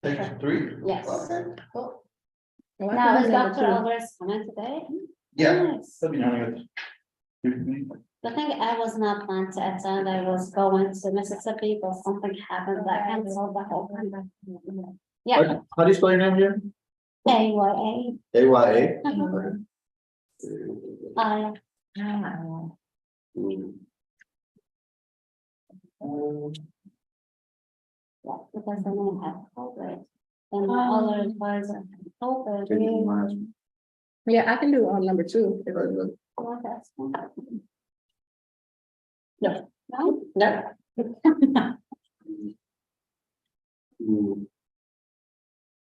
Take three. Yes. Cool. Now is Dr. Alvarez coming today? Yeah. Nice. That'd be nice. The thing I was not planned to attend, I was going to Mississippi, but something happened that canceled the whole thing. Yeah, How do you spell your name again? AYA. AYA. I, yeah, because the name had COVID. And the other was COVID. Yeah, I can do on number 2. if it was- What that's one. No. No? No.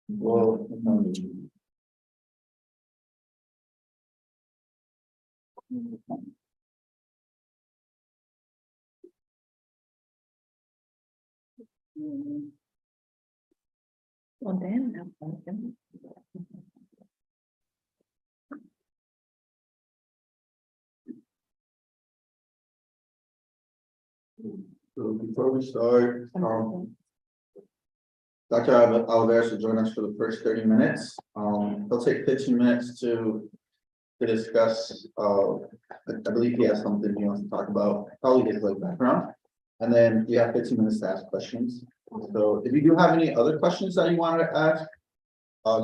Well. Well, then. So before we start, Dr. Alvarez will join us for the first 30 minutes. He'll take 15 minutes to discuss, I believe he has something he wants to talk about, probably his like background. And then you have 15 minutes to ask questions. So if you do have any other questions that you want to ask,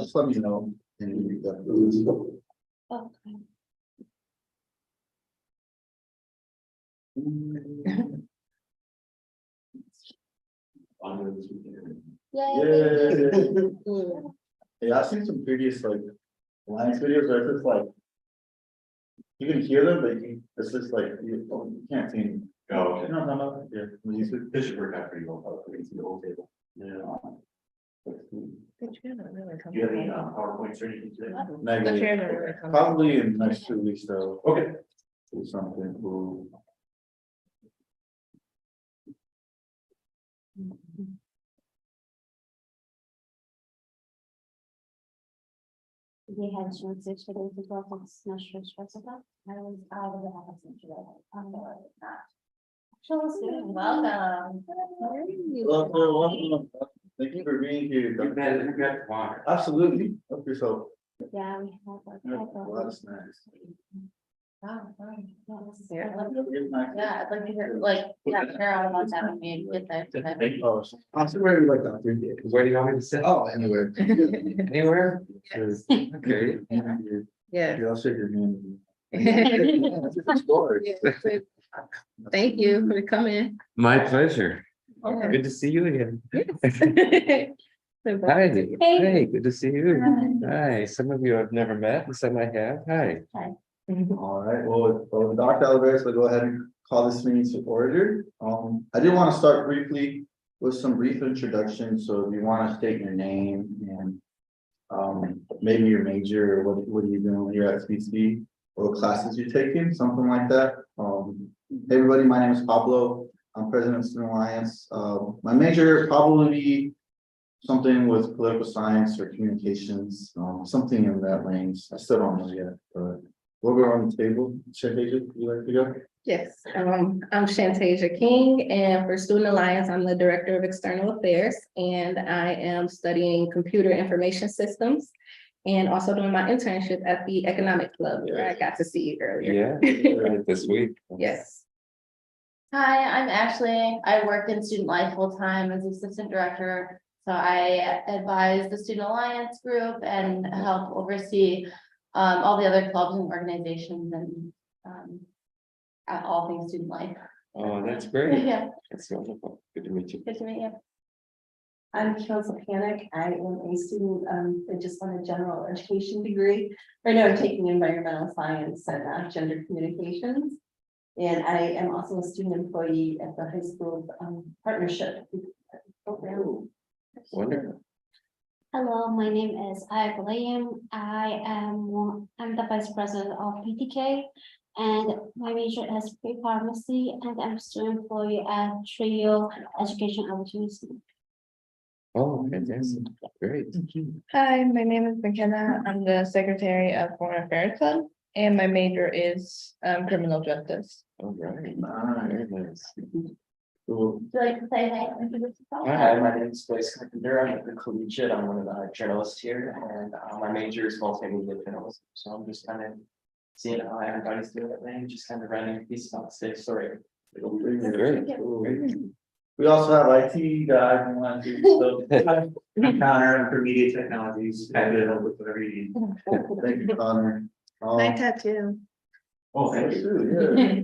just let me know. And we can go. Okay. Yeah. Yeah, I've seen some previous like Alliance videos where it's just like you can hear them, but it's just like you can't see them. Oh, okay. You know what I'm talking about? Yeah. When you see- This should work out pretty well, probably, it's the whole table. Yeah. The chair don't really come Do you have any along. PowerPoints or anything today? The chair don't really come. Probably in the next 2 weeks though, Okay. do something cool. We had short six for those as well, so it's not sure stress about. I was out of the house and today. I'm not. So let's do it. Welcome. Well, thank you for being here. You bet, you got water. Absolutely. Help yourself. Yeah, we have like. Yeah, a lot of snacks. Yeah. Yeah, I'd like to hear, like, yeah, Carol wants having me get there. Oh, I'm sorry, like that. Where do you want me to sit? Oh, anywhere. Anywhere? Yes. Okay. Yeah. I'll shake your hand. Thank you for coming. My pleasure. Yeah. Good to see you again. So Hi, glad to see you. hey, good to see you. Hi, some of you I've never met, and some I have. Hi. All right, well, Dr. Alvarez, we'll go ahead and call this meeting to order. I did want to start briefly with some brief introduction, so if you want to state your name and maybe your major, or what are you doing when you're at SBC, or what classes you're taking, something like that. Hey everybody, my name is Pablo. I'm president of Student Alliance. My major probably be something with political science or communications, something in that range. I still don't know yet, but we'll go on the table. Shantasia, you like to go? Yes, I'm Shantasia King, and for Student Alliance, I'm the Director of External Affairs, and I am studying computer information systems and also doing my internship at the Economic Club, where I got to see you earlier. Yeah, this week. Yes. Hi, I'm Ashley. I work in student life full-time as assistant director. So I advise the Student Alliance group and help oversee all the other clubs and organizations and at all things student life. Oh, that's great. Yeah, That's wonderful. Good to meet you. good to meet you. I'm Kelsey Panic. I am a student, I just want a general education degree. Right now I'm taking environmental science and gender communications. And I am also a student employee at the high school partnership program. Wonderful. Hello, my name is Aya William. I'm the vice president of PTK. And my major is pre-pharmacy, and I'm student employee at Trio Education Opportunity. Oh, fantastic. Great. Hi, my name is McKenna. I'm the secretary of Foreign Affairs Club, and my major is criminal justice. All right. Nice. Very nice. Cool. Would you like to say hi? Introduce yourself? Hi, my name is Blaise Carpenter. I'm a collegiate. I'm one of the journalists here, and my major is multimedia journalism. So I'm just kind of seeing how everybody's doing it, and just kind of writing a piece about the state story. Great. Cool. We also have IT guy who wants to, so Connor for media technologies, happy to help with whatever you need. thank you, Connor. My tattoo. Oh, thank you. Yeah.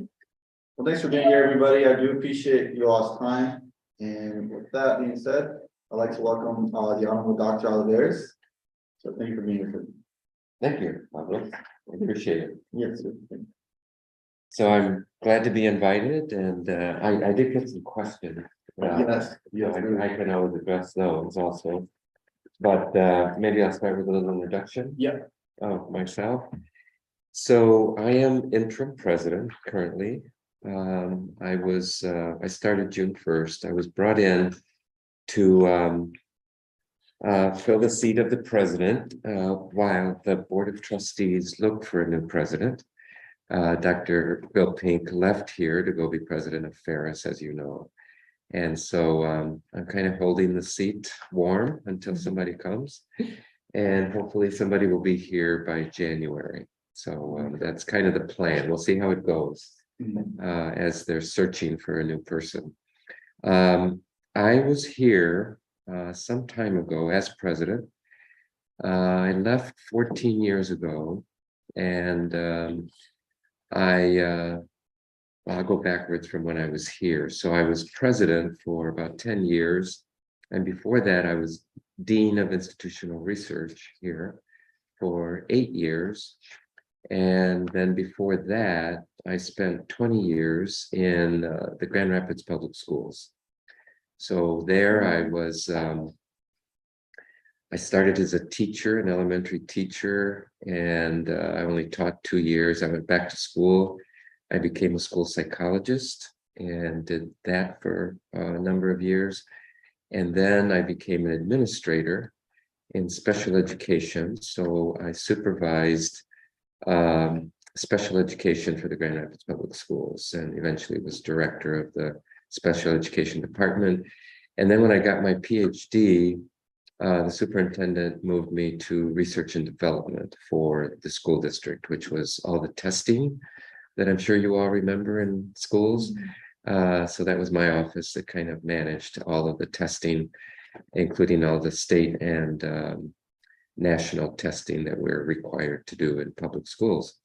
Well, thanks for being here, everybody. I do appreciate you all's time. And with that being said, I'd like to welcome the Honorable Dr. Oliveris. So thank you for being here. Thank you, Pablo. I appreciate it. Yes. So I'm glad to be invited and I did get some questions. Yes. Yeah, I can always address those also. But maybe I'll start with a little introduction. Yeah. Of myself. So I am interim president currently. I started June 1st. I was brought in to fill the seat of the president while the Board of Trustees looked for a new president. Dr. Bill Pink left here to go be president of Ferris, as you know. And so I'm kind of holding the seat warm until somebody comes. And hopefully somebody will be here by January. So that's kind of the plan. We'll see how it goes as they're searching for a new person. I was here some time ago as president. I left 14 years ago, and I'll go backwards from when I was here. So I was president for about 10 years. And before that, I was Dean of Institutional Research here for 8 years. And then before that, I spent 20 years in the Grand Rapids Public Schools. So there I was, I started as a teacher, an elementary teacher, and I only taught 2 years. I went back to school. I became a school psychologist and did that for a number of years. And then I became an administrator in special education. So I supervised special education for the Grand Rapids Public Schools and eventually was director of the special education department. And then when I got my PhD, the superintendent moved me to research and development for the school district, which was all the testing that I'm sure you all remember in schools. So that was my office that kind of managed all of the testing, including all the state and national testing that we're required to do in public schools.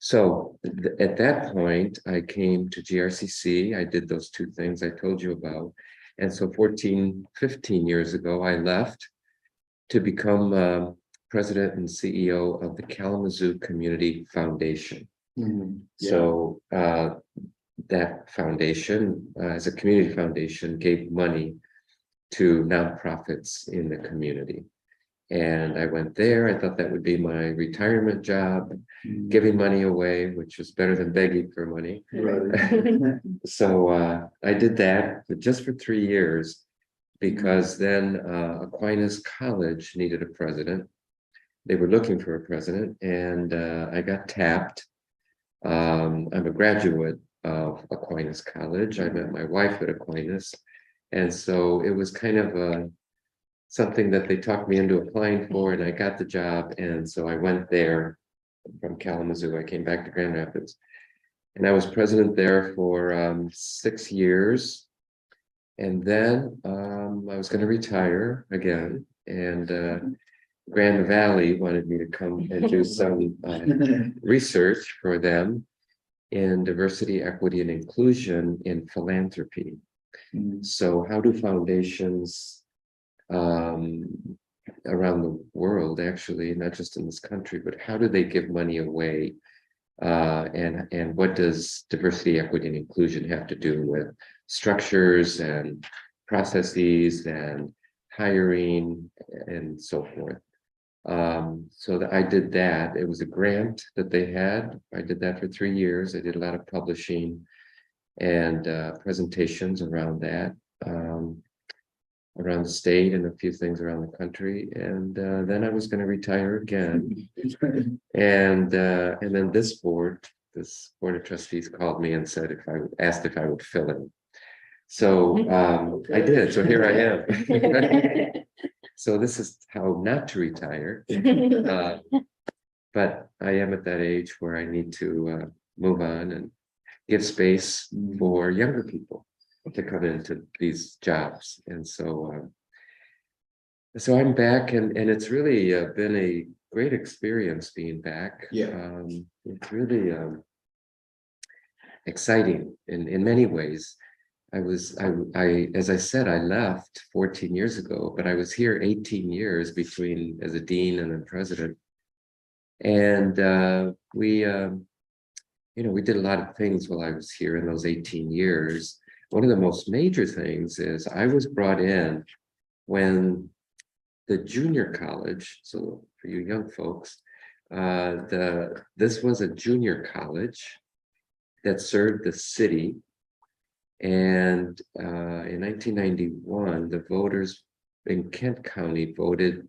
So at that point, I came to GRCC. I did those two things I told you about. And so 15 years ago, I left to become president and CEO of the Kalamazoo Community Foundation. So that foundation, as a community foundation, gave money to nonprofits in the community. And I went there. I thought that would be my retirement job, giving money away, which was better than begging for money. So I did that, but just for 3 years, because then Aquinas College needed a president. They were looking for a president, and I got tapped. I'm a graduate of Aquinas College. I met my wife at Aquinas. And so it was kind of something that they talked me into applying for, and I got the job. And so I went there from Kalamazoo. I came back to Grand Rapids, and I was president there for 6 years. And then I was going to retire again, and Grand Valley wanted me to come and do some research for them in diversity, equity, and inclusion in philanthropy. So how do foundations around the world, actually, not just in this country, but how do they give money away? And what does diversity, equity, and inclusion have to do with structures and processes and hiring and so forth? So that I did that. It was a grant that they had. I did that for 3 years. I did a lot of publishing and presentations around that, around the state and a few things around the country. And then I was going to retire again. And then this board of trustees called me and said asked if I would fill in. So I did, so here I am. So this is how not to retire. But I am at that age where I need to move on and give space for younger people to come into these jobs. And so so I'm back, and it's really been a great experience being back. Yeah. It's really exciting in many ways. As I said, I left 14 years ago, but I was here 18 years between as a dean and then president. And we did a lot of things while I was here in those 18 years. One of the most major things is I was brought in when the junior college, so for you young folks, this was a junior college that served the city. And in 1991, the voters in Kent County voted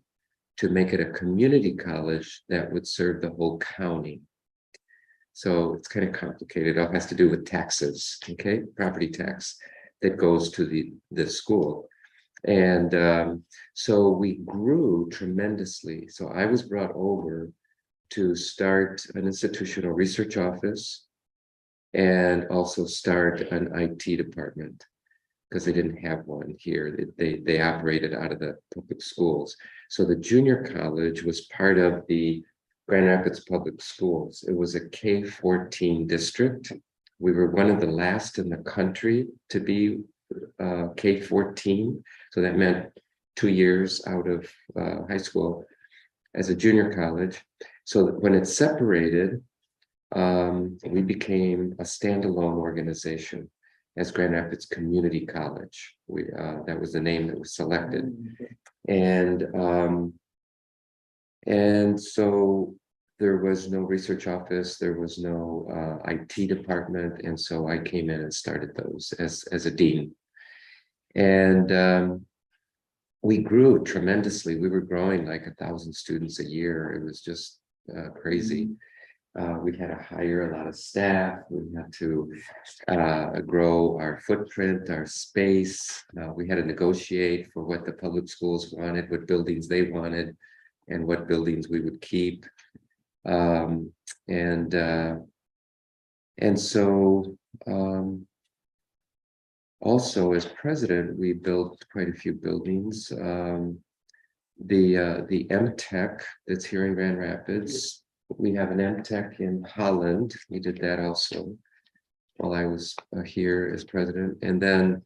to make it a community college that would serve the whole county. So it's kind of complicated. It all has to do with taxes, okay? Property tax that goes to the school. And so we grew tremendously. So I was brought over to start an institutional research office and also start an IT department, because they didn't have one here. They operated out of the public schools. So the junior college was part of the Grand Rapids Public Schools. It was a K-14 district. We were one of the last in the country to be K-14. So that meant 2 years out of high school as a junior college. So when it separated, we became a standalone organization as Grand Rapids Community College. That was the name that was selected. And so there was no research office, there was no IT department. And so I came in and started those as a dean. And we grew tremendously. We were growing like 1,000 students a year. It was just crazy. We had to hire a lot of staff. We had to grow our footprint, our space. We had to negotiate for what the public schools wanted, what buildings they wanted, and what buildings we would keep. And so also as president, we built quite a few buildings. The MTech that's here in Grand Rapids. We have an MTech in Holland. We did that also while I was here as president. And then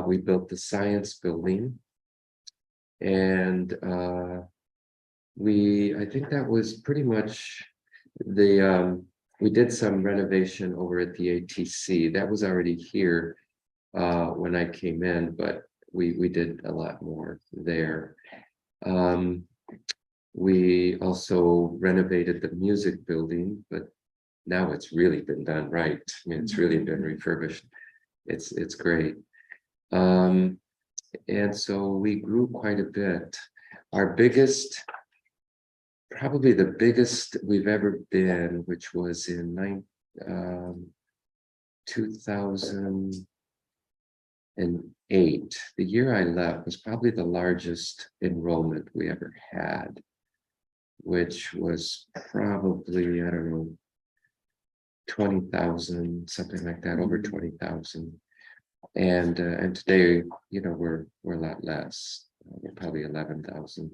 we built the science building. And I think that was pretty much we did some renovation over at the ATC. That was already here when I came in, but we did a lot more there. We also renovated the music building, but now it's really been done right. I mean, it's really been refurbished. It's great. And so we grew quite a bit. Our biggest, probably the biggest we've ever been, which was in 2008. The year I left was probably the largest enrollment we ever had, which was probably, I don't know, 20,000, something like that, over 20,000. And today, we're a lot less. We're probably 11,000.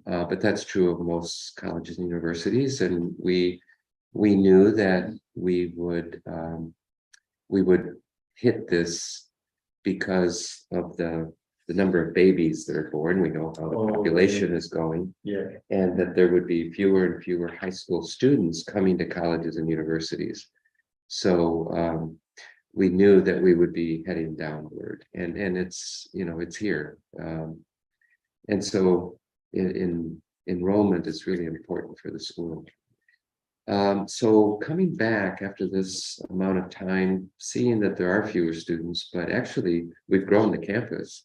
But that's true of most colleges and universities. And we knew that we would hit this because of the number of babies that are born. We know how the population is going. Yeah. And that there would be fewer and fewer high school students coming to colleges and universities. So we knew that we would be heading downward, and it's it's here. And so in enrollment is really important for the school. So coming back after this amount of time, seeing that there are fewer students, but actually we've grown the campus.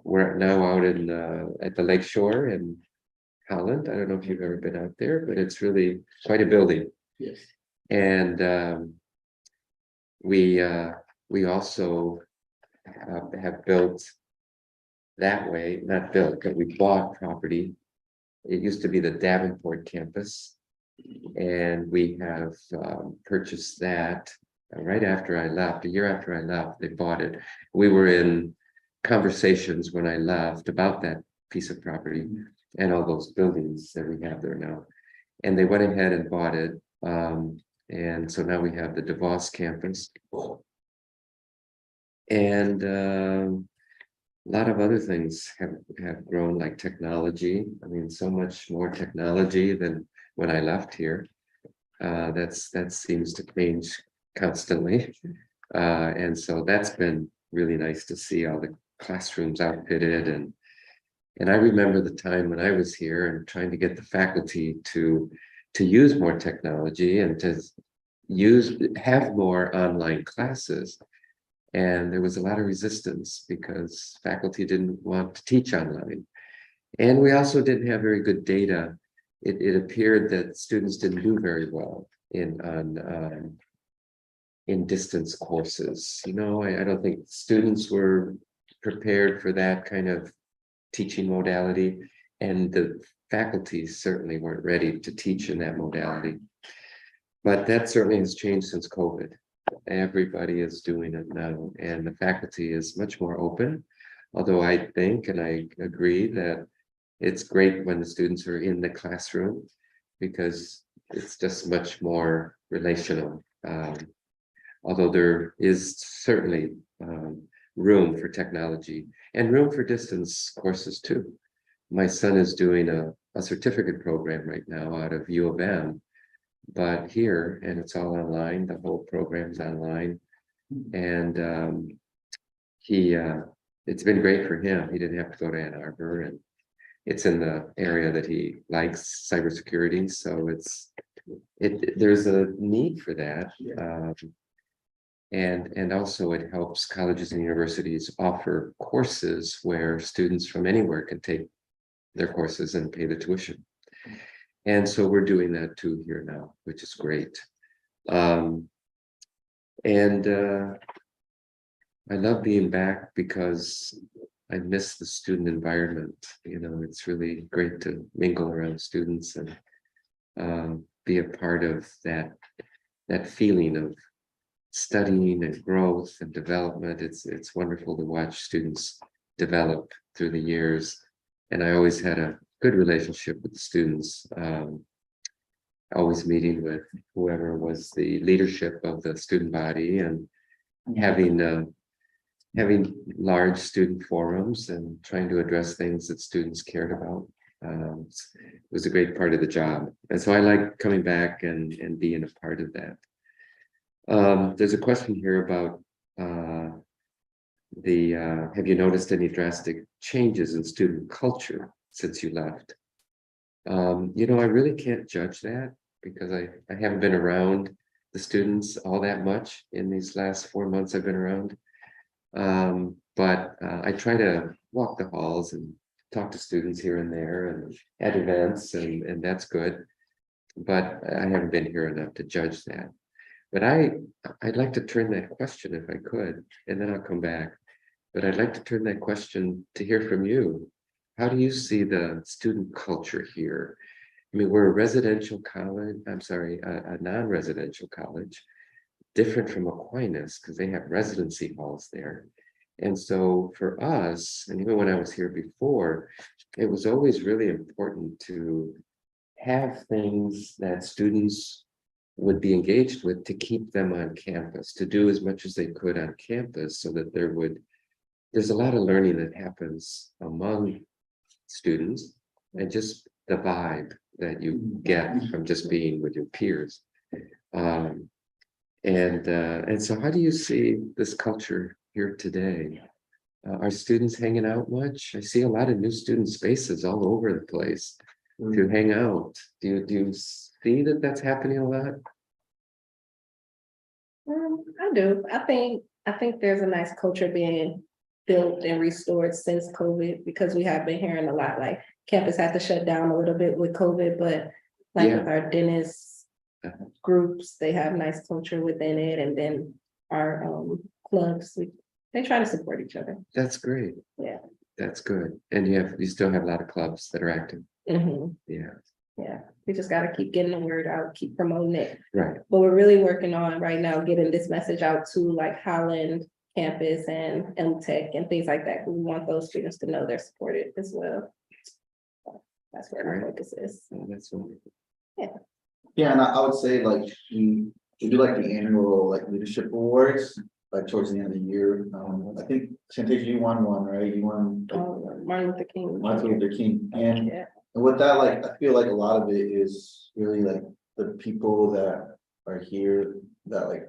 We're now out in at the Lake Shore in Holland. I don't know if you've ever been out there, but it's really quite a building. Yes. And we also have built that way, not built, but we bought property. It used to be the Davenport campus. And we have purchased that right after I left, a year after I left, they bought it. We were in conversations when I left about that piece of property and all those buildings that we have there now. And they went ahead and bought it. And so now we have the DeVos campus. And a lot of other things have grown, like technology. I mean, so much more technology than when I left here. That seems to change constantly. And so that's been really nice to see all the classrooms outfitted. And I remember the time when I was here and trying to get the faculty to use more technology and to have more online classes. And there was a lot of resistance because faculty didn't want to teach online. And we also didn't have very good data. It appeared that students didn't do very well in distance courses. You know, I don't think students were prepared for that kind of teaching modality, and the faculty certainly weren't ready to teach in that modality. But that certainly has changed since COVID. Everybody is doing it now, and the faculty is much more open. Although I think, and I agree, that it's great when the students are in the classroom because it's just much more relational. Although there is certainly room for technology and room for distance courses too. My son is doing a certificate program right now out of U of M, but here, and it's all online, the whole program's online. And it's been great for him. He didn't have to go to Ann Arbor, and it's in the area that he likes, cybersecurity. So there's a need for that. And also it helps colleges and universities offer courses where students from anywhere can take their courses and pay the tuition. And so we're doing that too here now, which is great. I love being back because I miss the student environment. You know, it's really great to mingle around students and be a part of that feeling of studying and growth and development. It's wonderful to watch students develop through the years. And I always had a good relationship with the students, always meeting with whoever was the leadership of the student body and having large student forums and trying to address things that students cared about. It was a great part of the job. And so I like coming back and being a part of that. There's a question here about have you noticed any drastic changes in student culture since you left? You know, I really can't judge that because I haven't been around the students all that much in these last 4 months I've been around. But I try to walk the halls and talk to students here and there and at events, and that's good. But I haven't been here enough to judge that. But I'd like to turn that question, if I could, and then I'll come back. But I'd like to turn that question to hear from you. How do you see the student culture here? I mean, we're a residential college, a non-residential college, different from Aquinas because they have residency halls there. And so for us, and even when I was here before, it was always really important to have things that students would be engaged with to keep them on campus, to do as much as they could on campus so that there's a lot of learning that happens among students and just the vibe that you get from just being with your peers. And so how do you see this culture here today? Are students hanging out much? I see a lot of new student spaces all over the place to hang out. Do you see that that's happening a lot? I do. I think there's a nice culture being built and restored since COVID, because we have been hearing a lot, like campus had to shut down a little bit with COVID, but like with our dentist groups, they have nice culture within it. And then our clubs, they try to support each other. That's great. Yeah. That's good. And you still have a lot of clubs that are active. Mhm. Yeah, Yeah, we just gotta keep getting the word out, keep promoting it. right. But we're really working on right now, getting this message out to like Holland campus and MTech and things like that. 'Cause we want those students to know they're supported as well. That's where my Great. focus is. Oh, that's wonderful. Yeah, and I would say like we do like the annual like leadership awards, like towards the end of the year. I think Chantage, you won one, right? You won Martin Luther King. Martin Luther King. Yeah. And with that, like, I feel like a lot of it is really like the people that are here that like,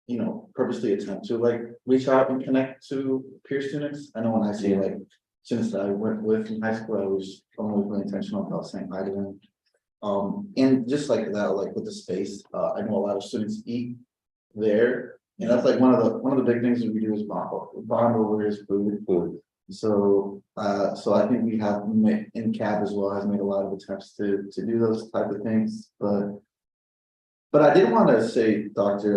you know, purposely attempt to like reach out and connect to peer students. I know when I say like students that I worked with in high school, I was always really intentional about saying hi to them. And just like that, like with the space, I know a lot of students eat there. And that's like one of the big things that we do is bond over is food. So I think we have in CAB as well has made a lot of attempts to do those type of things, but I did want to say, Doctor,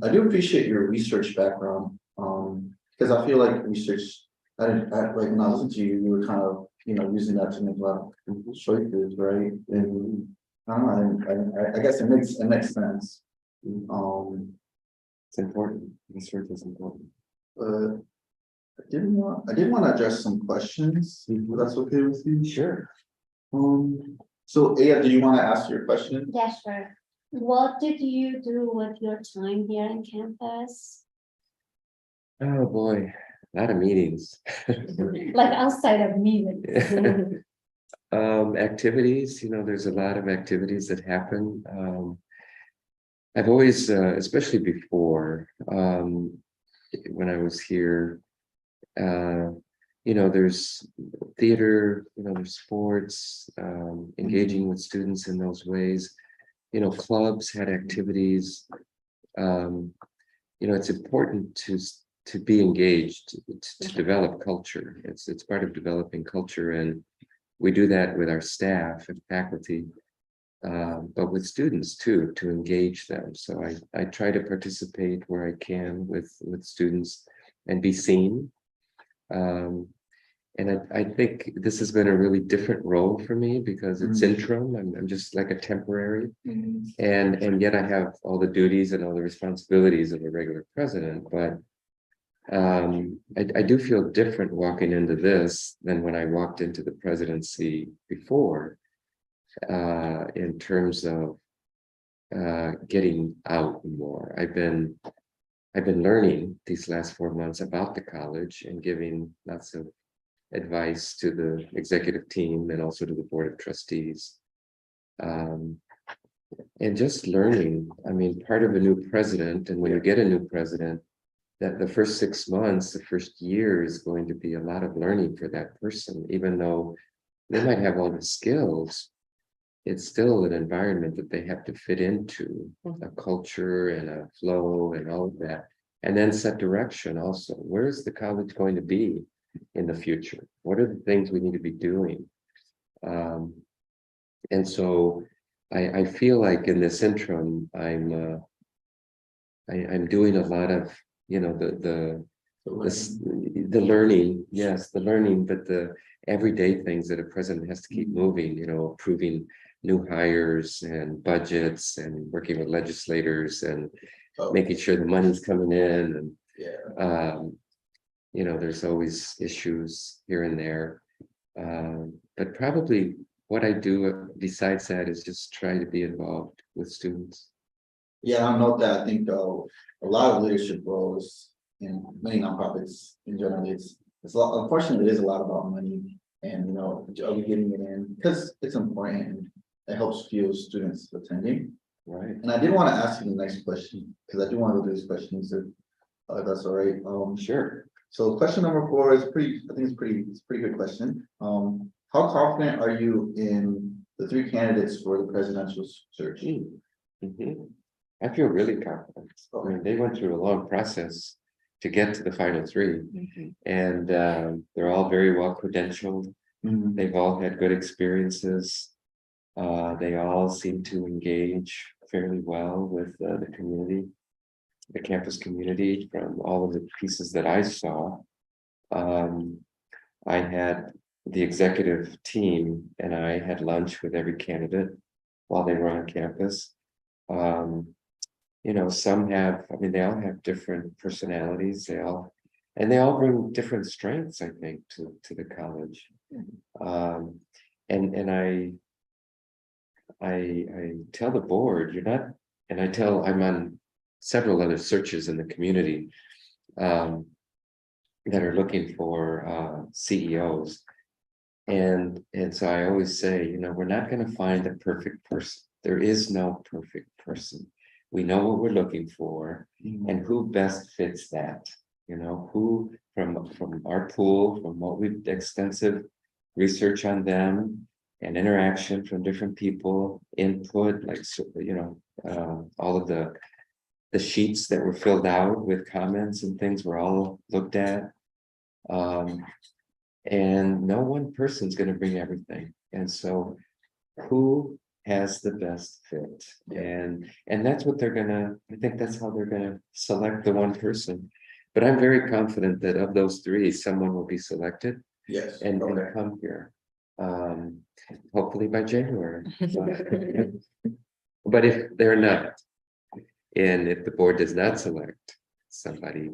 I do appreciate your research background, because I feel like research, like when I listened to you, you were kind of, you know, using that to make a lot of choices, right? And I don't know, I guess it makes sense. It's important. Research is important. I did want to address some questions, if that's okay with you. Sure. So Aya, do you want to ask your question? Yeah, sure. What did you do with your time here on campus? Oh, boy, a lot of meetings. Like outside of meetings? Activities, there's a lot of activities that happen. I've always, especially before, when I was here, there's theater, there's sports, engaging with students in those ways. Clubs had activities. It's important to be engaged, to develop culture. It's part of developing culture, and we do that with our staff and faculty, but with students too, to engage them. So I try to participate where I can with students and be seen. And I think this has been a really different role for me because it's interim. I'm just like a temporary, and yet I have all the duties and all the responsibilities of a regular president. But I do feel different walking into this than when I walked into the presidency before, in terms of getting out more. I've been learning these last 4 months about the college and giving lots of advice to the executive team and also to the board of trustees. And just learning, part of a new president, and when you get a new president, that the first 6 months, the first year is going to be a lot of learning for that person, even though they might have all the skills. It's still an environment that they have to fit into, a culture and a flow and all of that, and then set direction also. Where is the college going to be in the future? What are the things we need to be doing? And so I feel like in this interim, I'm doing a lot of, the learning, yes, the learning, but the everyday things that a president has to keep moving, approving new hires and budgets and working with legislators and making sure the money's coming in. And, there's always issues here and there. But probably what I do besides that is just try to be involved with students. Yeah, I note that. I think a lot of leadership roles in many nonprofits in general, it's a lot, unfortunately, it is a lot about money and, are we getting it in? Because it's important and it helps fuel students attending. Right. And I did want to ask you the next question, because I do want to do these questions if that's all right. Sure. So question number 4 is it's a pretty good question. How confident are you in the 3 candidates for the presidential search? I feel really confident. They went through a long process to get to the final 3, and they're all very well credentialed. They've all had good experiences. They all seem to engage fairly well with the community. the campus community from all of the pieces that I saw. I had the executive team and I had lunch with every candidate while they were on campus. You know, some have, I mean, they all have different personalities, they all bring different strengths, I think, to the college. And I tell the board, you're not, and I'm on several other searches in the community that are looking for CEOs. And so I always say, you know, we're not going to find the perfect person. There is no perfect person. We know what we're looking for and who best fits that, you know, who from our pool, from what we've extensive research on them and interaction from different people, input, like, you know, all of the sheets that were filled out with comments and things were all looked at. And no one person's going to bring everything. And so who has the best fit? And that's what they're gonna, I think that's how they're gonna select the one person. But I'm very confident that of those three, someone will be selected Yes. and Okay. come here. Hopefully by January. But if they're not, and if the board does not select somebody,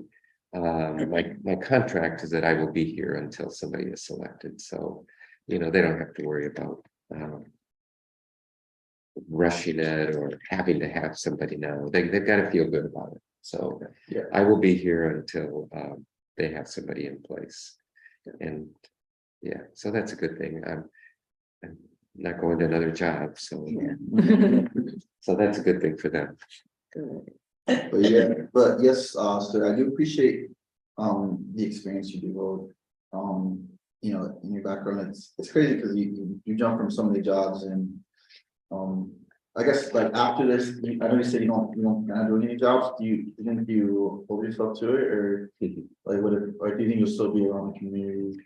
my contract is that I will be here until somebody is selected. So, you know, they don't have to worry about rushing it or having to have somebody now. They've got to feel good about it. So Yeah. I will be here until they have somebody in place. And yeah, so that's a good thing. I'm not going to another job, so so that's a good thing for them. But yeah, but yes, sir, I do appreciate the experience you devote. You know, in your background, it's crazy because you jump from so many jobs and I guess like after this, I know you said you don't gonna do any jobs. Do you think you hold yourself to it, or like or do you think you'll still be around the community?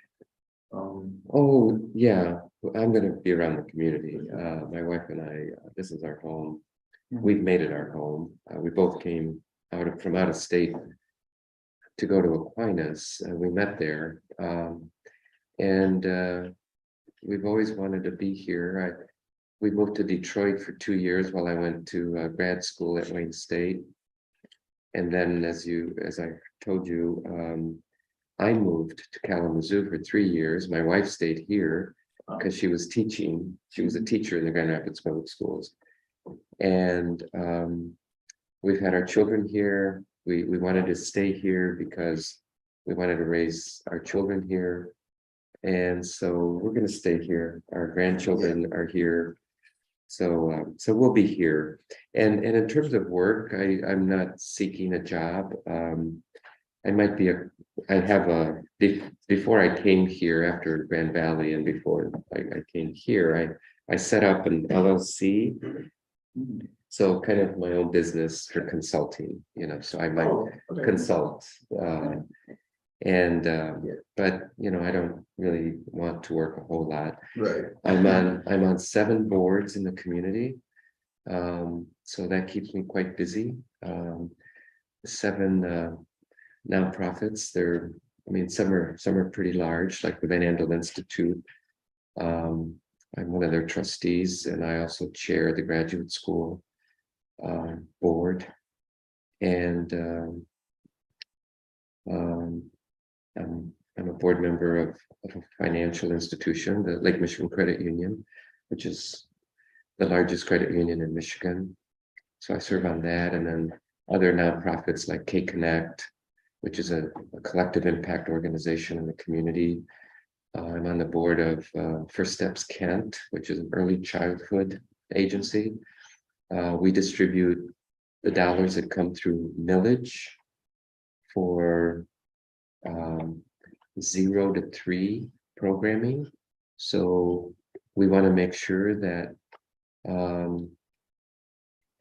Oh, yeah, I'm gonna be around the community. My wife and I, this is our home. We've made it our home. We both came from out of state to go to Aquinas, and we met there. And we've always wanted to be here. We moved to Detroit for 2 years while I went to grad school at Wayne State. And then as I told you, I moved to Kalamazoo for 3 years. My wife stayed here because she was teaching. She was a teacher in the Grand Rapids Public Schools. And we've had our children here. We wanted to stay here because we wanted to raise our children here. And so we're going to stay here. Our grandchildren are here. So we'll be here. And in terms of work, I'm not seeking a job. Before I came here after Grand Valley and before I came here, I set up an LLC. So kind of my own business for consulting, you know, so I might consult. But you know, I don't really want to work a whole lot. Right. I'm on 7 boards in the community. So that keeps me quite busy. 7 nonprofits. Some are pretty large, like the Van Andel Institute. I'm one of their trustees, and I also chair the graduate school board. And I'm a board member of a financial institution, the Lake Michigan Credit Union, which is the largest credit union in Michigan. So I serve on that, and then other nonprofits like K Connect, which is a collective impact organization in the community. I'm on the board of First Steps Kent, which is an early childhood agency. We distribute the dollars that come through millage for 0 to 3 programming. So we want to make sure that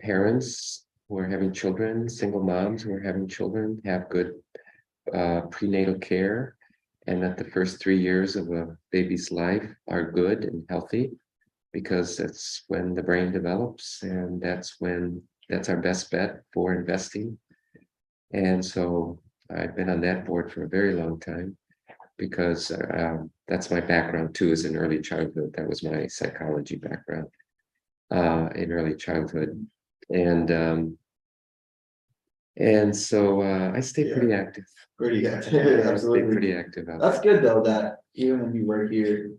parents who are having children, single moms who are having children, have good prenatal care, and that the first 3 years of a baby's life are good and healthy, because that's when the brain develops, and that's our best bet for investing And so I've been on that board for a very long time because that's my background too, is in early childhood. That was my psychology background in early childhood. And so I stay pretty active. Pretty, I stay absolutely. pretty active out That's there. good though, that even when you work here,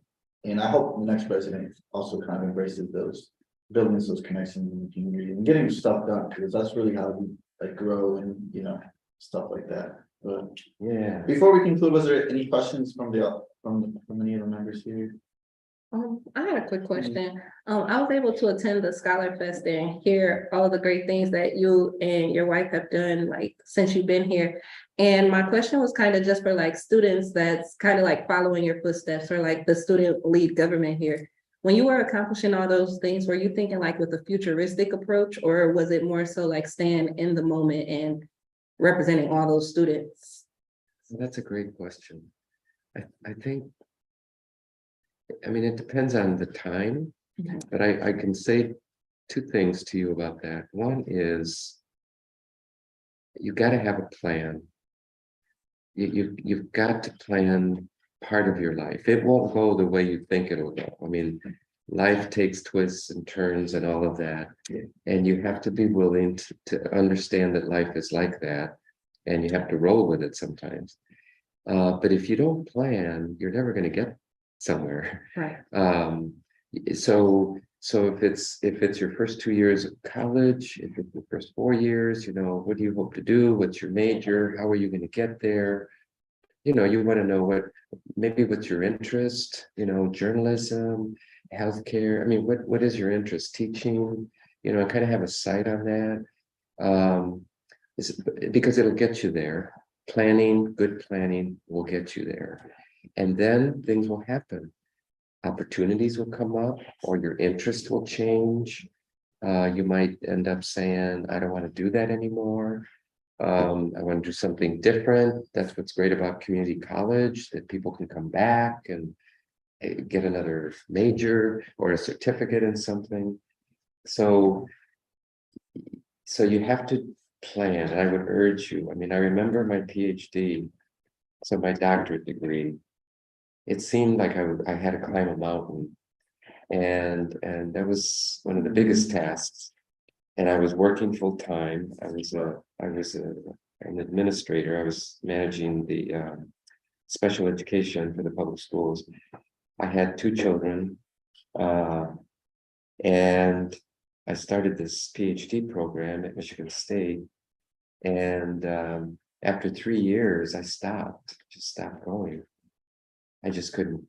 and I hope the next president also kind of embraces those. Building those connections in the community and getting stuff done, because that's really how we like grow and, you know, stuff like that. But Yeah. before we conclude, was there any questions from any of the members here? I had a quick question. I was able to attend the Scholar Fest and hear all of the great things that you and your wife have done, like, since you've been here. And my question was kind of just for like students that's kind of like following your footsteps, or like the student lead government here. When you were accomplishing all those things, were you thinking like with a futuristic approach, or was it more so like staying in the moment and representing all those students? That's a great question. I think, I mean, it depends on the time, Okay. but I can say two things to you about that. One is you got to have a plan. You've got to plan part of your life. It won't go the way you think it'll go. I mean, life takes twists and turns and all of that. And you have to be willing to understand that life is like that. And you have to roll with it sometimes. But if you don't plan, you're never going to get somewhere. Right. So if it's your first 2 years of college, if it's the first 4 years, you know, what do you hope to do? What's your major? How are you going to get there? You know, you want to know what's your interest, you know, journalism, healthcare. I mean, what is your interest? Teaching, you know, kind of have a sight on that. Because it'll get you there. Good planning will get you there. And then things will happen. Opportunities will come up, or your interest will change. You might end up saying, I don't want to do that anymore. I want to do something different. That's what's great about community college, that people can come back and get another major or a certificate in something. So you have to plan. And I would urge you. I mean, I remember my PhD, so my doctorate degree. It seemed like I had to climb a mountain, and that was one of the biggest tasks. And I was working full time. I was an administrator. I was managing the special education for the public schools. I had 2 children, and I started this PhD program at Michigan State. And after 3 years, I just stopped going. I just couldn't,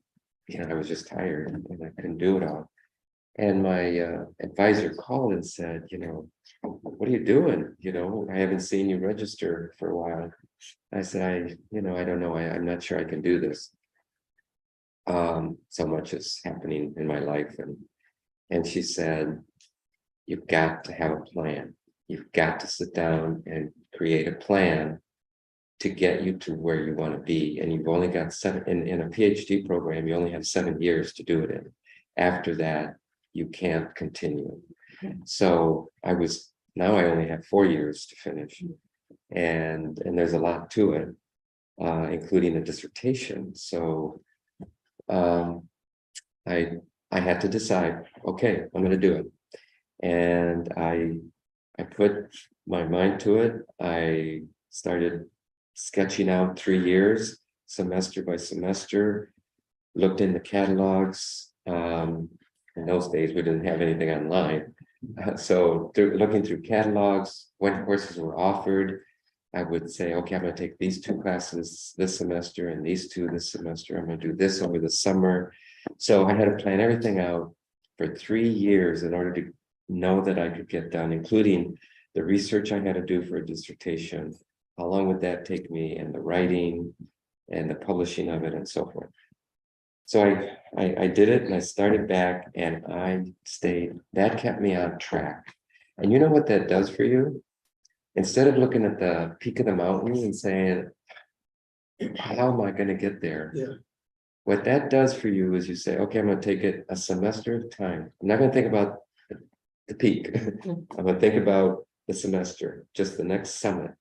you know, I was just tired and I couldn't do it all. And my advisor called and said, you know, what are you doing? You know, I haven't seen you register for a while. I said, I don't know. I'm not sure I can do this. So much is happening in my life. And she said, you've got to have a plan. You've got to sit down and create a plan to get you to where you want to be. And you've only got 7 in a PhD program, you only have 7 years to do it in. After that, you can't continue. So I only have 4 years to finish. And there's a lot to it, including a dissertation. So I had to decide, okay, I'm going to do it. And I put my mind to it. I started sketching out 3 years, semester by semester, looked in the catalogs. In those days, we didn't have anything online. So looking through catalogs, when courses were offered, I would say, okay, I'm going to take these 2 classes this semester and these 2 this semester. I'm going to do this over the summer. So I had to plan everything out for 3 years in order to know that I could get done, including the research I had to do for a dissertation. How long would that take me, and the writing and the publishing of it and so forth. So I did it, and I started back, and I stayed. That kept me on track. And you know what that does for you? Instead of looking at the peak of the mountain and saying, how am I going to get there? Yeah. What that does for you is you say, okay, I'm going to take it a semester at a time. I'm not going to think about the peak. I'm going to think about the semester, just the next summit.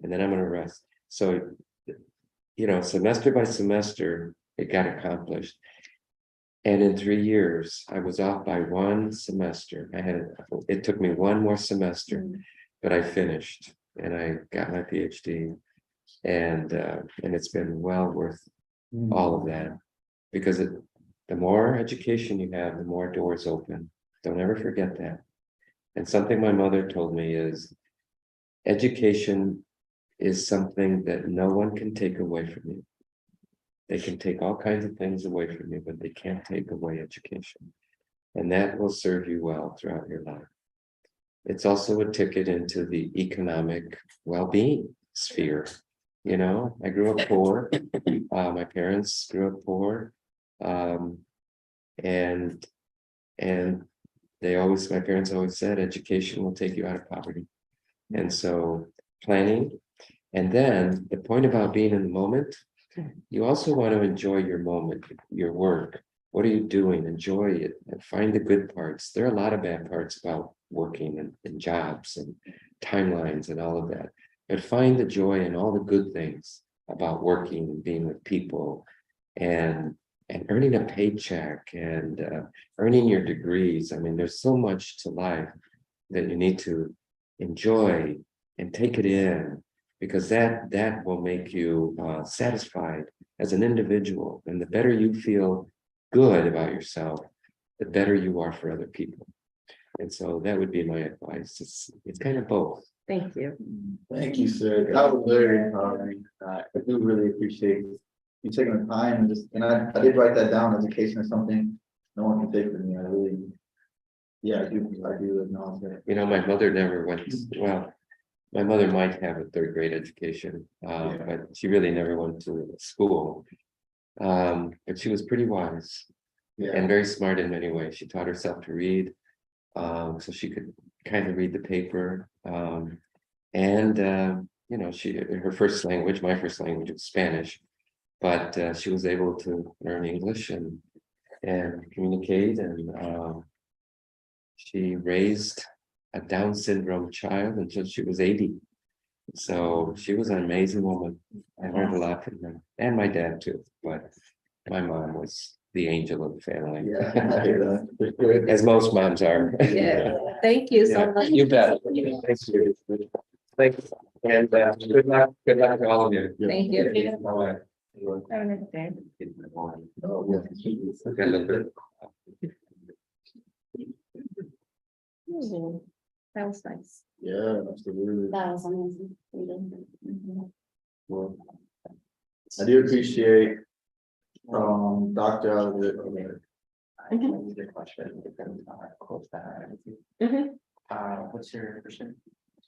and then I'm gonna rest. So, semester by semester, it got accomplished. And in 3 years, I was off by 1 semester. It took me 1 more semester, but I finished and I got my PhD. And it's been well worth all of that, because the more education you have, the more doors open. Don't ever forget that. And something my mother told me is, education is something that no one can take away from you. They can take all kinds of things away from you, but they can't take away education. And that will serve you well throughout your life. It's also a ticket into the economic well-being sphere. I grew up poor. My parents grew up poor. And my parents always said, education will take you out of poverty. And so planning, and then the point about being in the moment, you also want to enjoy your moment, your work. What are you doing? Enjoy it and find the good parts. There are a lot of bad parts about working and jobs and timelines and all of that. But find the joy in all the good things about working and being with people and earning a paycheck and earning your degrees. I mean, there's so much to life that you need to enjoy and take it in, because that will make you satisfied as an individual. And the better you feel good about yourself, the better you are for other people. And so that would be my advice. It's kind of both. Thank you. Thank you, sir. That was very empowering. I do really appreciate you taking the time and I did write that down. Education is something no one can take from me. I do acknowledge that. My mother never went, well, my mother might have a 3rd grade education, but she really never went to school. But she was pretty wise and very smart in many ways. She taught herself to read, so she could kind of read the paper. Her first language, my first language was Spanish, but she was able to learn English and communicate, and she raised a Down syndrome child until she was 80. So she was an amazing woman. I learned a lot from her, and my dad too, but my mom was the angel of the family. Yeah, I hear that. As most moms are. Yeah, thank you so Yeah, much. you bet. Thanks. Thanks. And good luck to all of you. Thank you. Bye-bye. Have a nice day. Oh, yeah. Okay, a little bit. That was nice. Yeah, absolutely. That was amazing. Mhm. Well, I do appreciate Dr. Albert. I can use a question, depending on how close that is. Mhm. What's your question?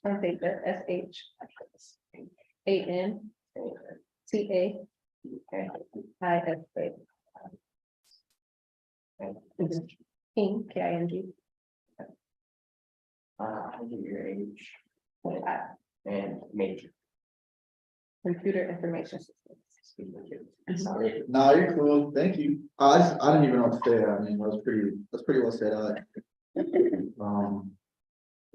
I think that SHANTAISA. King, King. Your age. And major. Computer information systems. Sorry. No, you're cool. Thank you. I didn't even know what to say. I mean, that's pretty well said. I think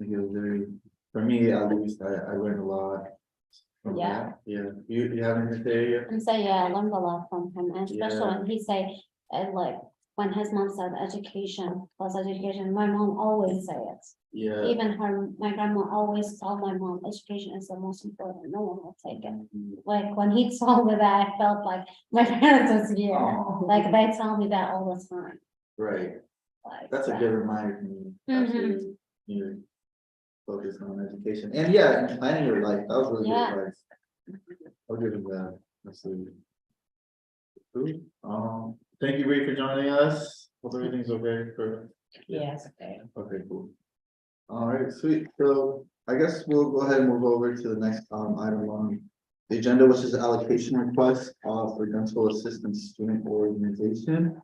it was very, for me at least, I learned a lot. from Yeah. that. Yeah. You have anything to say yet? And so, yeah, I learned a lot from him, and especially Yeah. when he say, like, when his mom said education plus education, my mom always say it. Yeah. Even my grandma always told my mom, education is the most important, no one will take it. Like, when he told me that, I felt like my parents was here, Oh. like, they tell me that all the time. Right. Like, That's a that. good reminder for me. Mhm. Absolutely. You focus on education and and planning your life. That was really good Yeah. advice. I'll give you that. Absolutely. Cool. Thank you, Ray, for joining us. Hope everything's okay for. Yes. Okay, cool. All right, sweet. So I guess we'll go ahead and move over to the next item on the agenda, which is allocation request for dental assistant student organization.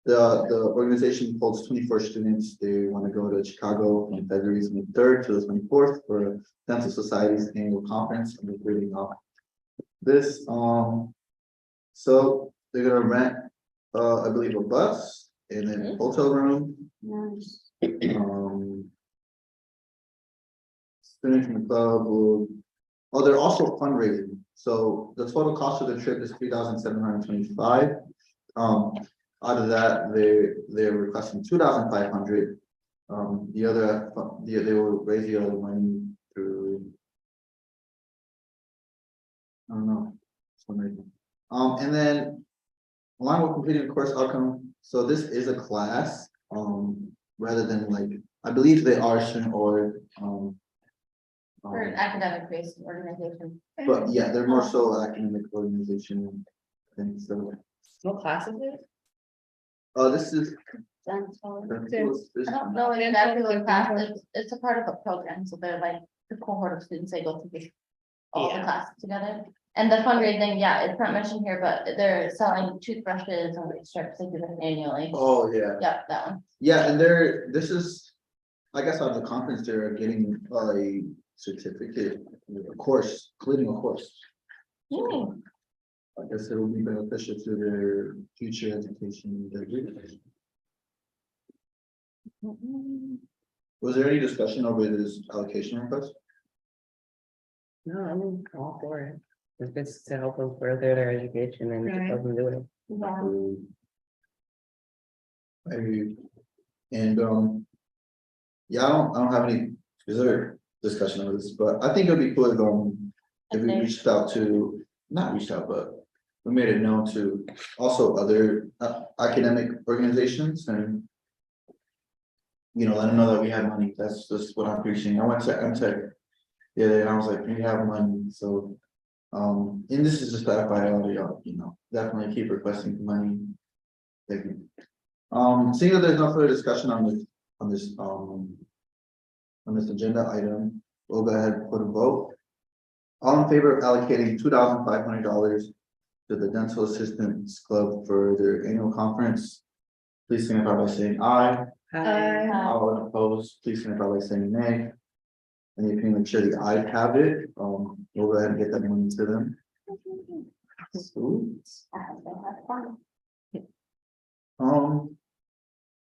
The organization holds 24 students. They want to go to Chicago from February 23rd to the 24th for Dental Society's annual conference. I'm just reading off this. So they're gonna rent, I believe, a bus and then a hotel room. Nice. students in the club will, oh, they're also fundraising. So the total cost of the trip is $3,725. Out of that, they're requesting $2,500. They will raise the other money through. I don't know. Fundraising. And then along with completing the course outcome, so this is a class, rather than like, I believe they are student or, For an academic based organization. but yeah, they're more so academic organization. And so, What class is it? this is. That's all. this- I don't know exactly what class, it's a part of a program, so they're like the cohort of students, they go through all the Yeah. classes together. And the fundraising, yeah, it's not mentioned here, but they're selling toothbrushes and weight strips, they do that annually. Oh, yeah. Yeah, that one. Yeah, and this is, I guess at the conference, they're getting a certificate, a course, including a course. So, I guess it will be beneficial to their future education. Was there any discussion over this allocation request? No, I'm all for it. If it's to help them further their education and Right. help them do it. Yeah. Maybe, and, yeah, I don't have any, is there discussion of this, but I think it'd be cool if we Okay. reached out to, not reached out, but we made it known to also other academic organizations and let them know that we have money. That's just what I'm preaching. I went to MTech. Yeah, and I was like, we have money, so, and this is just that by audio, definitely keep requesting money. Thank you. Seeing that there's no further discussion on this agenda item, we'll go ahead and put a vote. All in favor of allocating $2,500 to the Dental Assistants Club for their annual conference, please signify by saying aye. All opposed, please signify by saying nay. And you can make sure the ayes have it, we'll go ahead and get that money to them. Ooh. I hope they have fun.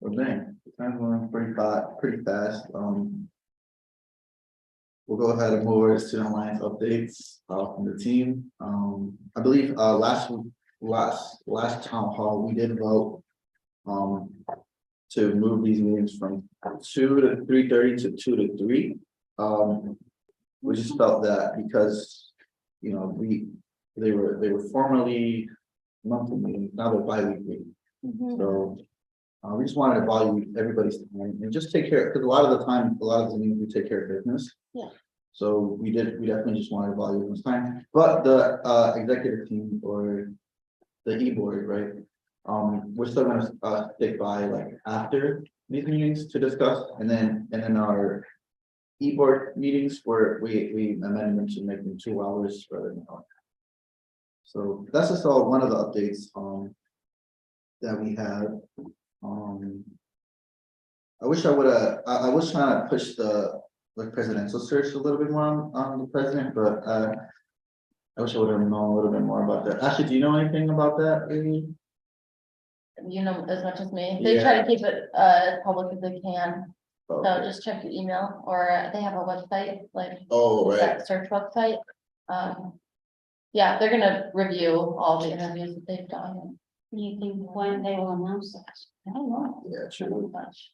Well, dang, time's going pretty fast, we'll go ahead and move over to Student Alliance updates, from the team, I believe, last town hall, we did vote, to move these meetings from 2 to 3:30 to 2 to 3. We just felt that because, they were formerly monthly meetings, now they're bi-weekly. So, we just wanted to value everybody's time and just take care, because a lot of the time, a lot of the meetings we take care of business. Yeah. So we definitely just wanted to value everyone's time, but the executive team or the e-board, right? We're still gonna stick by like after these meetings to discuss, and then our e-board meetings where we amended them to make them 2 hours rather than 1 hour. So that's just all one of the updates that we have. I wish I would have, I was trying to push the presidential search a little bit more on the president, but I wish I would have known a little bit more about that. Actually, do you know anything about that, Amy? You know as much as me, they try to keep it as public as they can, so Okay. just check your email, or they have a website, like Oh, right. that search website. Yeah, they're gonna review all the interviews that they've done. Do you think when they will announce it? I don't know. Yeah, Not true. much.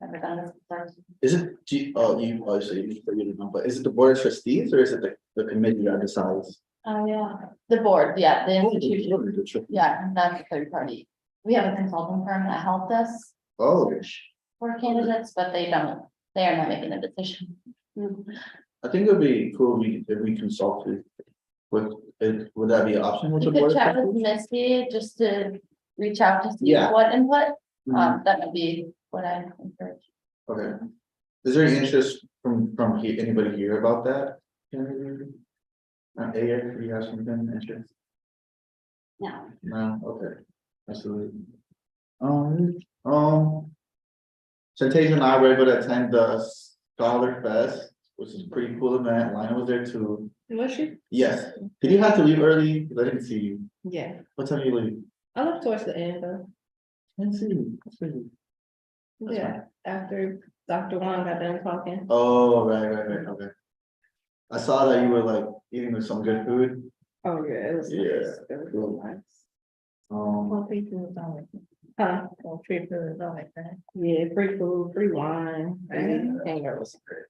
Never done this before. Is it, you didn't know, but is it the board of trustees or is it the committee that decides? Oh, yeah. The board, yeah, the institution, yeah, not the third party. We have a consulting firm that helped us Oh, search for candidates, but they are not making a decision. I think it'd be cool if we consulted with, would that be an option with You the board? could of chat with trustees? Misty just to reach out to see Yeah. what input, Mhm. that would be what I encourage. Okay. Is there any interest from anybody here about that? Aya, do you have something interest? No. No, okay, absolutely. Santasia and I were able to attend the Scholar Fest, which is a pretty cool event. Lina was there too. Was she? Yes. Did you have to leave early? 'Cause I didn't see you. Yeah, What time did you leave? I look towards the end though. I didn't see you. That's crazy. That's Yeah, after Dr. Wong got done talking. Oh, right, okay. I saw that you were like eating with some good food. Oh, yeah, it was Yeah. nice. It was real nice. Um, free food, don't like that. Huh? Well, free food, don't like that. Yeah, free food, free wine. And it was great.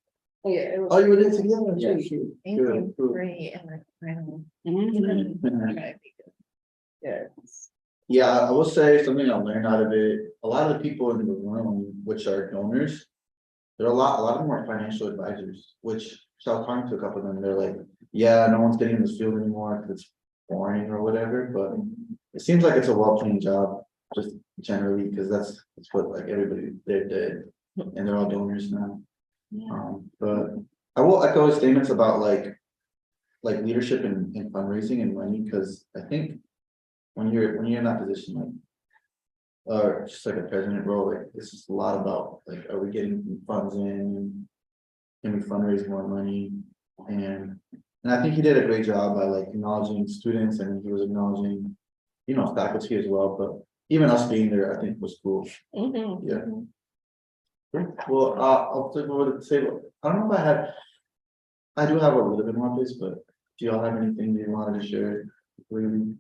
Yeah, it was. oh, you were there together? Yeah. Good. Anything Good. free and like, random. Mhm. Yeah. Yeah, I will say something I learned out of it, a lot of the people in the room, which are donors. There are a lot of them are financial advisors, which, so I was talking to a couple of them, they're like, yeah, no one's getting in this field anymore, because it's boring or whatever, but. It seems like it's a well-paying job, just generally, because that's what like everybody there did, and they're all donors now. But I will echo his statements about like leadership and fundraising and money, because I think. When you're in that position, like. Or just like a president role, like it's just a lot about like, are we getting funds in? Can we fundraise more money? And I think he did a great job by like acknowledging students, and he was acknowledging. Faculty as well, but even us being there, I think was cool. Mhm. Yeah. Great. Well, I'll take over to the table. I don't know if I do have a little bit more of this, but do y'all have anything you wanted to share? Really?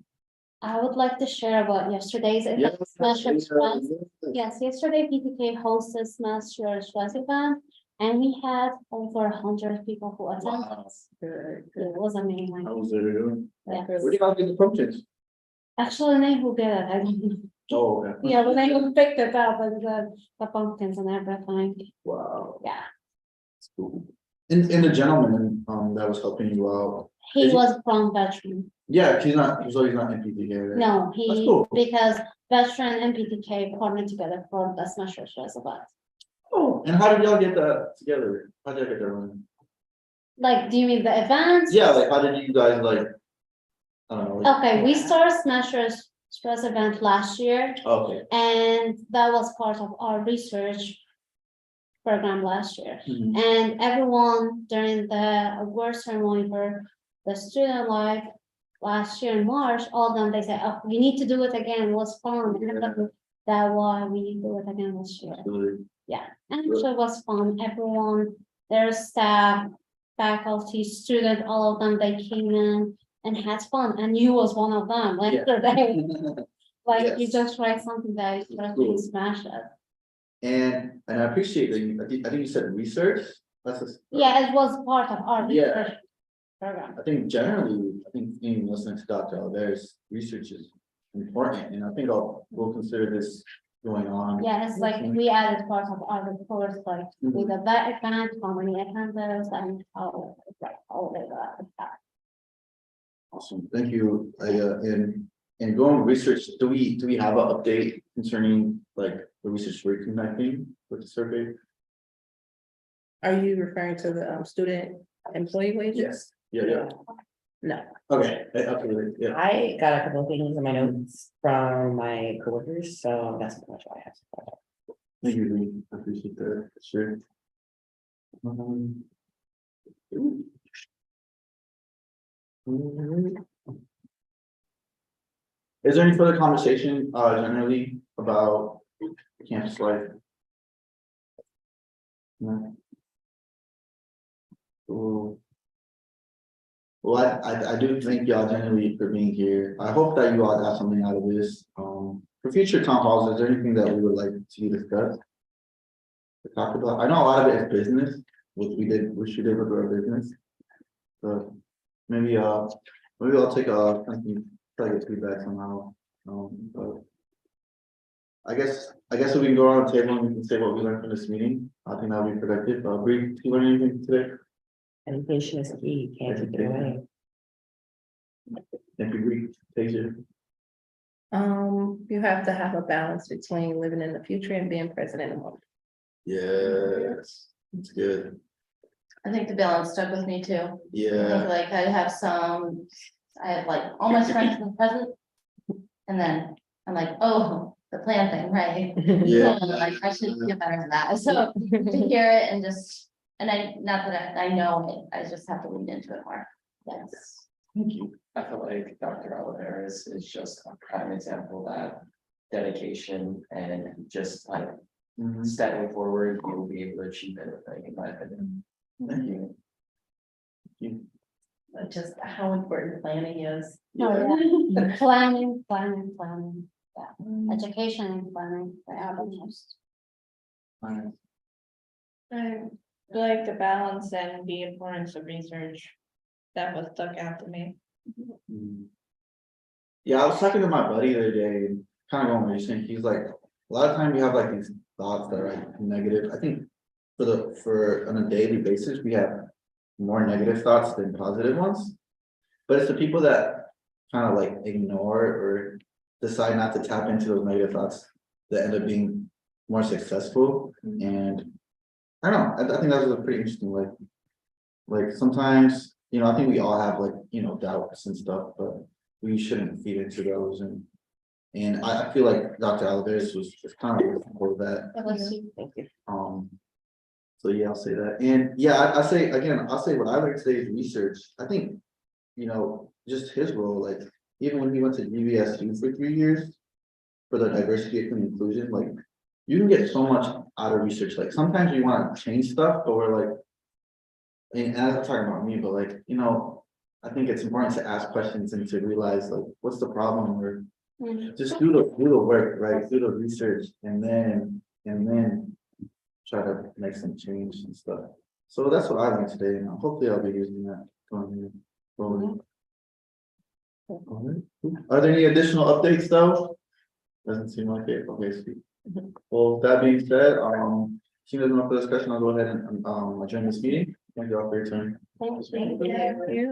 I would like to share about yesterday's event, Smash Your Stress. Yes, yesterday PTK hosted Smash Your Stress event, and we had over 100 people who attended. Wow. Good. It was amazing. How was it? Yes. Where do you guys get the pumpkins? Actually, they who did it, I don't know. Oh, okay. Yeah, but they who picked it up and the pumpkins and everything. Wow. Yeah, That's cool. And the gentleman, that was helping you out. he Is he- was from veteran. Yeah, he's not NPTK, right? No, That's he, cool. because veteran and PTK partnered together for the Smash Your Stress event. Oh, and how did y'all get that together? How did y'all get that running? Like, do you mean the events? Yeah, like how did you guys like? I don't know. like- Okay, we started Smash Your Stress event last year, Okay. and that was part of our research program last year. Mhm. And everyone during the award ceremony for the student life last year in March, all of them, they said, oh, you need to do it again, it was fun. Yeah. That's why we do it again this year. Absolutely. Yeah, and actually it was fun. Everyone, their staff, faculty, student, all of them, they came in and had fun. And you was one of them yesterday. Like you Yes. just write something that is Cool. really smash it. And I appreciate that you, I think you said research. That's a. Yeah, it was part of our Yeah. research program. I think generally, I think even listening to Dr. Alvarez, research is important, and I think we'll consider this going on. Yeah, it's like we added part of our reports, like with the vet account, how many attenders and how, it's like all of that. Awesome, thank you. And going with research, do we have an update concerning like the research we're conducting with the survey? Are you referring to the student employee wages? Yeah. No. Okay, okay, yeah. I got a couple of things in my notes from my coworkers, so that's pretty much what I have. to say. Thank you, Lee. I appreciate that, sure. Is there any further conversation, generally about campus life? No. Cool. Well, I do thank y'all generally for being here. I hope that you all got something out of this. For future town halls, is there anything that we would like to discuss? To talk about? I know a lot of it is business, which we did with our business. So maybe I'll take try to get feedback somehow. But I guess if we can go around the table and we can say what we learned from this meeting, I think that'll be productive. Bree, did you learn anything today? Education is key, you can't keep it away. Thank you, Bree. Take it. You have to have a balance between living in the future and being present in the moment. Yes, it's good. I think the balance stuck with me too. I think Yeah, like I have like all my friends in the present. And then I'm like, oh, the plan thing, right? yeah. So, like, I should get better at that. So to hear it and just, and not that I know it, I just have to lean into it more. Yes. Thank you. I feel like Dr. Oliveira is just a prime example of that dedication and just like Mhm. stepping forward, you'll be able to achieve anything, in my opinion. Thank you. Just how important planning is. Planning, planning, planning, Mm. education and planning, they are the most. Finance. I like the balance and the importance of research. That was stuck out to me. Mm. Yeah, I was talking to my buddy the other day, and kind of going what you're saying, he's like, a lot of time we have like these thoughts that are like negative, I think. For on a daily basis, we have more negative thoughts than positive ones. But it's the people that kind of like ignore or decide not to tap into those negative thoughts that end up being more successful, and. I don't know, I think that was a pretty interesting way. Like sometimes, I think we all have like, doubts and stuff, but we shouldn't feed into those and I feel like Dr. Alvarez was kind of for that, Thank you. so yeah, I'll say that, and yeah, I'll say what I like to say is research, I think. Just his role, like, even when he went to GVSU for 3 years. For the diversity and inclusion, like, you can get so much out of research, like, sometimes you wanna change stuff, but we're like. And I'm not talking about me, but like, I think it's important to ask questions and to realize like, what's the problem, or Mm. just do the work, right, do the research, and then. Try to make some change and stuff, so that's what I learned today, and hopefully I'll be using that going forward. Alright. Are there any additional updates though? Doesn't seem like it, okay, sweet. Well, that being said, seeing there's no further discussion, I'll go ahead and adjourn this meeting, thank you all for your time. Thank you. Thank you.